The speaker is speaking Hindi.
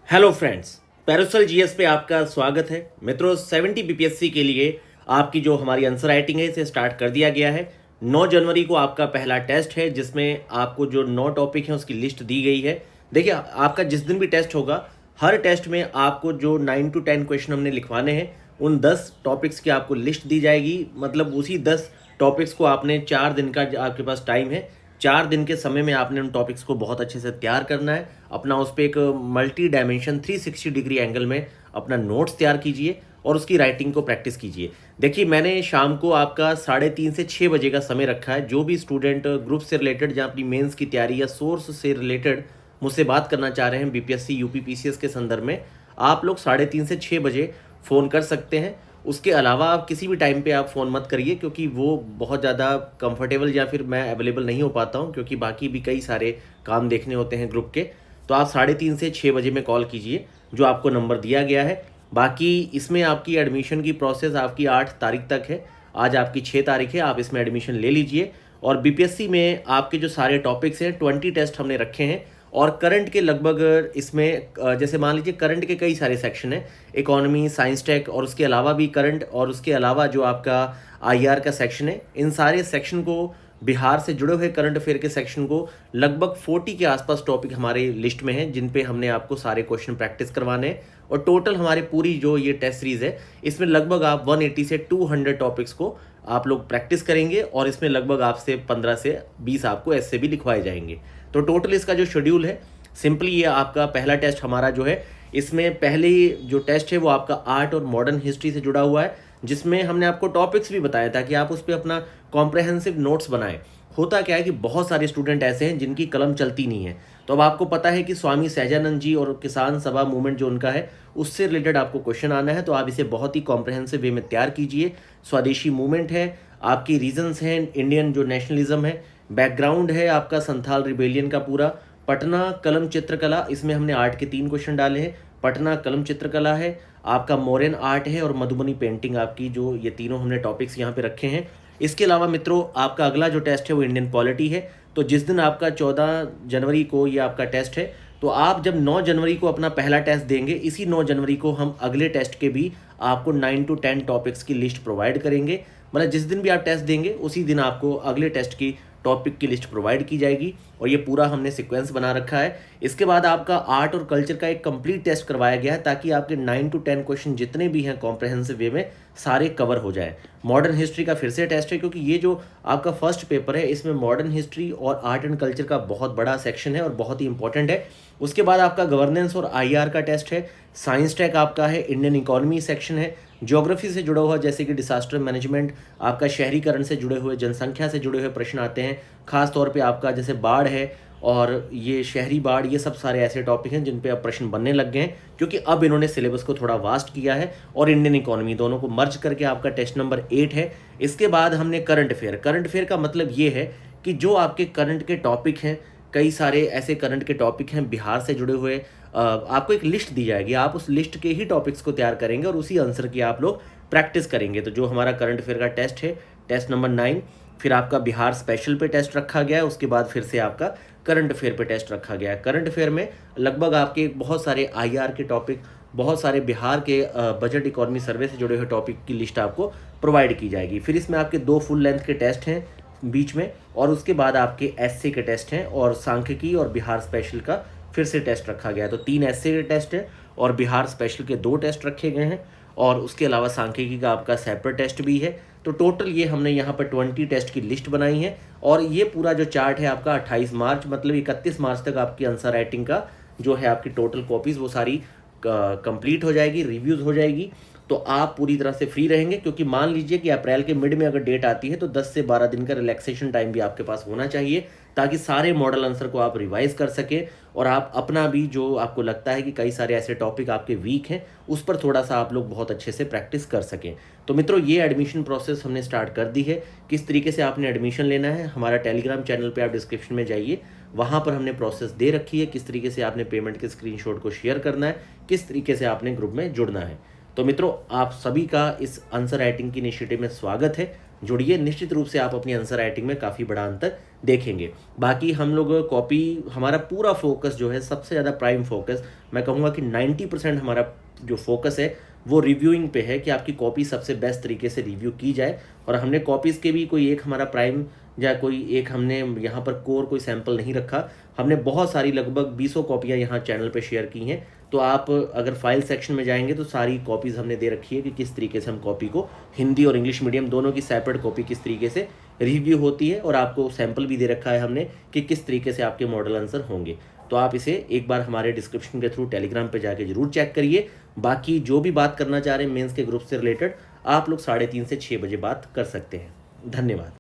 हेलो फ्रेंड्स, पैरासोल जीएस पे आपका स्वागत है। मित्रों, 70 बीपीएससी के लिए आपकी जो हमारी आंसर राइटिंग है इसे स्टार्ट कर दिया गया है। 9 जनवरी को आपका पहला टेस्ट है जिसमें आपको जो 9 टॉपिक हैं उसकी लिस्ट दी गई है। देखिए, आपका जिस दिन भी टेस्ट होगा, हर टेस्ट में आपको जो 9 to 10 क्वेश्चन हमने लिखवाने हैं उन 10 टॉपिक्स की आपको लिस्ट दी जाएगी। मतलब उसी 10 टॉपिक्स को आपने 4 दिन का आपके पास टाइम है, 4 दिन के समय में आपने उन टॉपिक्स को बहुत अच्छे से तैयार करना है। अपना उस पर एक मल्टी डायमेंशन 360 डिग्री एंगल में अपना नोट्स तैयार कीजिए और उसकी राइटिंग को प्रैक्टिस कीजिए। देखिए, मैंने शाम को आपका 3:30 से 6 बजे का समय रखा है। जो भी स्टूडेंट ग्रुप से रिलेटेड या अपनी मेंस की तैयारी या सोर्स से रिलेटेड मुझसे बात करना चाह रहे हैं बीपीएससी यूपी पीसीएस के संदर्भ में, आप लोग 3:30 से 6 बजे फ़ोन कर सकते हैं। उसके अलावा आप किसी भी टाइम पे आप फ़ोन मत करिए, क्योंकि वो बहुत ज़्यादा कंफर्टेबल या फिर मैं अवेलेबल नहीं हो पाता हूँ, क्योंकि बाकी भी कई सारे काम देखने होते हैं ग्रुप के। तो आप 3:30 से 6 बजे में कॉल कीजिए, जो आपको नंबर दिया गया है। बाकी इसमें आपकी एडमिशन की प्रोसेस आपकी 8 तारीख तक है। आज आपकी 6 तारीख है, आप इसमें एडमिशन ले लीजिए। और बीपीएससी में आपके जो सारे टॉपिक्स हैं 20 टेस्ट हमने रखे हैं और करंट के लगभग इसमें जैसे मान लीजिए करंट के कई सारे सेक्शन हैं, इकोनॉमी, साइंस टेक और उसके अलावा भी करंट, और उसके अलावा जो आपका आईआर का सेक्शन है, इन सारे सेक्शन को, बिहार से जुड़े हुए करंट अफेयर के सेक्शन को लगभग 40 के आसपास टॉपिक हमारे लिस्ट में हैं, जिन पे हमने आपको सारे क्वेश्चन प्रैक्टिस करवाने हैं। और टोटल हमारे पूरी जो ये टेस्ट सीरीज है इसमें लगभग आप 180 से 200 टॉपिक्स को आप लोग प्रैक्टिस करेंगे और इसमें लगभग आपसे 15 से 20 आपको ऐसे भी लिखवाए जाएंगे। तो टोटल इसका जो शेड्यूल है, सिंपली ये आपका पहला टेस्ट हमारा जो है, इसमें पहले जो टेस्ट है वो आपका आर्ट और मॉडर्न हिस्ट्री से जुड़ा हुआ है, जिसमें हमने आपको टॉपिक्स भी बताया था कि आप उस पर अपना कॉम्प्रहेंसिव नोट्स बनाएं। होता क्या है कि बहुत सारे स्टूडेंट ऐसे हैं जिनकी कलम चलती नहीं है। तो अब आपको पता है कि स्वामी सहजानंद जी और किसान सभा मूवमेंट जो उनका है उससे रिलेटेड आपको क्वेश्चन आना है, तो आप इसे बहुत ही कॉम्प्रहेंसिव वे में तैयार कीजिए। स्वदेशी मूवमेंट है, आपकी रीजंस हैं, इंडियन जो नेशनलिज्म है, बैकग्राउंड है आपका संथाल रिबेलियन का पूरा, पटना कलम चित्रकला, इसमें हमने आर्ट के 3 क्वेश्चन डाले हैं। पटना कलम चित्रकला है, आपका मौर्यन आर्ट है और मधुबनी पेंटिंग आपकी, जो ये तीनों हमने टॉपिक्स यहाँ पे रखे हैं। इसके अलावा मित्रों, आपका अगला जो टेस्ट है वो इंडियन पॉलिटी है। तो जिस दिन आपका 14 जनवरी को ये आपका टेस्ट है, तो आप जब 9 जनवरी को अपना पहला टेस्ट देंगे, इसी 9 जनवरी को हम अगले टेस्ट के भी आपको 9 to 10 टॉपिक्स की लिस्ट प्रोवाइड करेंगे। मतलब जिस दिन भी आप टेस्ट देंगे उसी दिन आपको अगले टेस्ट की टॉपिक की लिस्ट प्रोवाइड की जाएगी, और ये पूरा हमने सीक्वेंस बना रखा है। इसके बाद आपका आर्ट और कल्चर का एक कंप्लीट टेस्ट करवाया गया है, ताकि आपके 9 to 10 क्वेश्चन जितने भी हैं कॉम्प्रहेंसिव वे में सारे कवर हो जाए। मॉडर्न हिस्ट्री का फिर से टेस्ट है, क्योंकि ये जो आपका फर्स्ट पेपर है इसमें मॉडर्न हिस्ट्री और आर्ट एंड कल्चर का बहुत बड़ा सेक्शन है और बहुत ही इंपॉर्टेंट है। उसके बाद आपका गवर्नेंस और आईआर का टेस्ट है, साइंस टेक आपका है, इंडियन इकोनॉमी सेक्शन है, ज्योग्राफी से जुड़ा हुआ जैसे कि डिसास्टर मैनेजमेंट, आपका शहरीकरण से जुड़े हुए, जनसंख्या से जुड़े हुए प्रश्न आते हैं। खास तौर पे आपका जैसे बाढ़ है और ये शहरी बाढ़, ये सब सारे ऐसे टॉपिक हैं जिन पे अब प्रश्न बनने लग गए हैं, क्योंकि अब इन्होंने सिलेबस को थोड़ा वास्ट किया है। और इंडियन इकोनॉमी, दोनों को मर्ज करके आपका टेस्ट नंबर 8 है। इसके बाद हमने करंट अफेयर। करंट अफेयर का मतलब ये है कि जो आपके करंट के टॉपिक हैं, कई सारे ऐसे करंट के टॉपिक हैं बिहार से जुड़े हुए, आपको एक लिस्ट दी जाएगी, आप उस लिस्ट के ही टॉपिक्स को तैयार करेंगे और उसी आंसर की आप लोग प्रैक्टिस करेंगे। तो जो हमारा करंट अफेयर का टेस्ट है, टेस्ट नंबर 9, फिर आपका बिहार स्पेशल पे टेस्ट रखा गया है, उसके बाद फिर से आपका करंट अफेयर पे टेस्ट रखा गया है। करंट अफेयर में लगभग आपके बहुत सारे आईआर के टॉपिक, बहुत सारे बिहार के बजट इकोनॉमी सर्वे से जुड़े हुए टॉपिक की लिस्ट आपको प्रोवाइड की जाएगी। फिर इसमें आपके 2 फुल लेंथ के टेस्ट हैं बीच में, और उसके बाद आपके एसए के टेस्ट हैं और सांख्यिकी और बिहार स्पेशल का फिर से टेस्ट रखा गया है। तो 3 एसए के टेस्ट हैं और बिहार स्पेशल के 2 टेस्ट रखे गए हैं, और उसके अलावा सांख्यिकी का आपका सेपरेट टेस्ट भी है। तो टोटल ये हमने यहाँ पर 20 टेस्ट की लिस्ट बनाई है, और ये पूरा जो चार्ट है आपका 28 मार्च मतलब 31 मार्च तक आपकी आंसर राइटिंग का जो है आपकी टोटल कॉपीज़ वो सारी कंप्लीट हो जाएगी, रिव्यूज़ हो जाएगी। तो आप पूरी तरह से फ्री रहेंगे, क्योंकि मान लीजिए कि अप्रैल के मिड में अगर डेट आती है तो 10 से 12 दिन का रिलैक्सेशन टाइम भी आपके पास होना चाहिए, ताकि सारे मॉडल आंसर को आप रिवाइज कर सकें और आप अपना भी जो आपको लगता है कि कई सारे ऐसे टॉपिक आपके वीक हैं उस पर थोड़ा सा आप लोग बहुत अच्छे से प्रैक्टिस कर सकें। तो मित्रों, ये एडमिशन प्रोसेस हमने स्टार्ट कर दी है। किस तरीके से आपने एडमिशन लेना है, हमारा टेलीग्राम चैनल पर आप डिस्क्रिप्शन में जाइए, वहाँ पर हमने प्रोसेस दे रखी है, किस तरीके से आपने पेमेंट के स्क्रीनशॉट को शेयर करना है, किस तरीके से आपने ग्रुप में जुड़ना है। तो मित्रों, आप सभी का इस आंसर राइटिंग की इनिशिएटिव में स्वागत है। जुड़िए, निश्चित रूप से आप अपनी आंसर राइटिंग में काफ़ी बड़ा अंतर देखेंगे। बाकी हम लोग कॉपी, हमारा पूरा फोकस जो है, सबसे ज़्यादा प्राइम फोकस मैं कहूँगा कि 90% हमारा जो फोकस है वो रिव्यूइंग पे है कि आपकी कॉपी सबसे बेस्ट तरीके से रिव्यू की जाए। और हमने कॉपीज़ के भी कोई एक हमारा प्राइम या कोई एक हमने यहाँ पर कोर कोई सैंपल नहीं रखा। हमने बहुत सारी लगभग 20 कॉपियाँ यहाँ चैनल पे शेयर की हैं। तो आप अगर फाइल सेक्शन में जाएंगे तो सारी कॉपीज़ हमने दे रखी है कि किस तरीके से हम कॉपी को, हिंदी और इंग्लिश मीडियम दोनों की सेपरेट कॉपी किस तरीके से रिव्यू होती है, और आपको सैंपल भी दे रखा है हमने कि किस तरीके से आपके मॉडल आंसर होंगे। तो आप इसे एक बार हमारे डिस्क्रिप्शन के थ्रू टेलीग्राम पे जाके जरूर चेक करिए। बाकी जो भी बात करना चाह रहे हैं मेंस के ग्रुप से रिलेटेड, आप लोग 3:30 से 6 बजे बात कर सकते हैं। धन्यवाद।